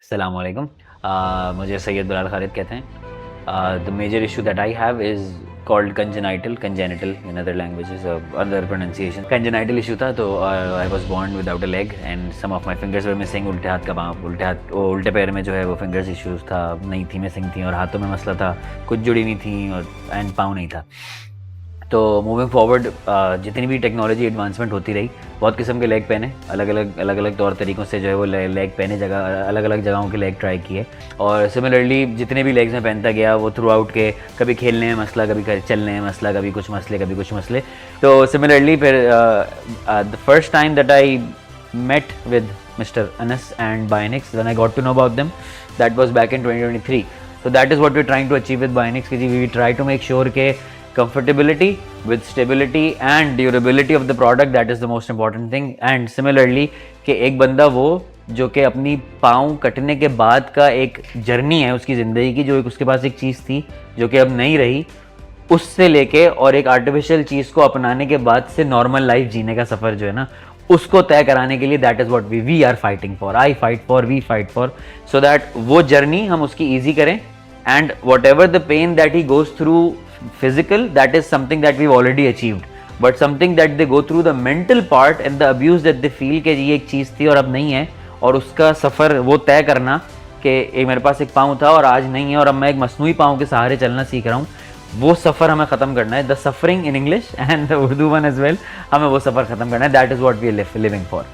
अस्सलाम वालेकुम। मुझे सैयद बिलाल खालिद कहते हैं। The major issue that I have is called congenital in other languages, other pronunciation. Congenital issue था, तो I was born without a leg and some of my fingers were missing. उल्टे हाथ का पाँव, उल्टे पैर में जो है वो फिंगर्स इश्यूज़ था, नहीं थी, मिसिंग थी, और हाथों में मसला था, कुछ जुड़ी नहीं थी, और एंड पाँव नहीं था। तो मूविंग फॉरवर्ड जितनी भी टेक्नोलॉजी एडवांसमेंट होती रही, बहुत किस्म के लेग पहने, अलग अलग तौर तरीक़ों से जो है वो लेग पहने, अलग अलग जगहों के लेग ट्राई किए। और सिमिलरली जितने भी लेग्स में पहनता गया वो थ्रू आउट के, कभी खेलने में मसला, कभी चलने में मसला, कभी कुछ मसले। तो सिमिलरली फिर the first time that I met with Mr. Anas and Bionics, when I got to know about them, that was back in 2023. So that is what we're trying to achieve with Bionics, कि we try to make sure के comfortability with stability and durability of the product, that is the most important thing. And similarly कि एक बंदा वो जो कि अपनी पाँव कटने के बाद का एक जर्नी है उसकी ज़िंदगी की, जो एक उसके पास एक चीज़ थी जो कि अब नहीं रही, उससे लेके और एक आर्टिफिशियल चीज़ को अपनाने के बाद से नॉर्मल लाइफ जीने का सफ़र जो है ना, उसको तय कराने के लिए that is what we are fighting for, I fight for, we fight for, so that वो जर्नी हम उसकी ईजी करें। And whatever the pain that he goes through physical, that is something that we already achieved, but something that they go through the mental part and the abuse that they feel कि ये एक चीज़ थी और अब नहीं है, और उसका सफ़र वो तय करना कि एक मेरे पास एक पाँव था और आज नहीं है और अब मैं एक मसनूई पाँव के सहारे चलना सीख रहा हूँ, वो सफ़र हमें ख़त्म करना है। The suffering in English and the Urdu one as well, हमें वो सफ़र ख़त्म करना है। That is what we are living for.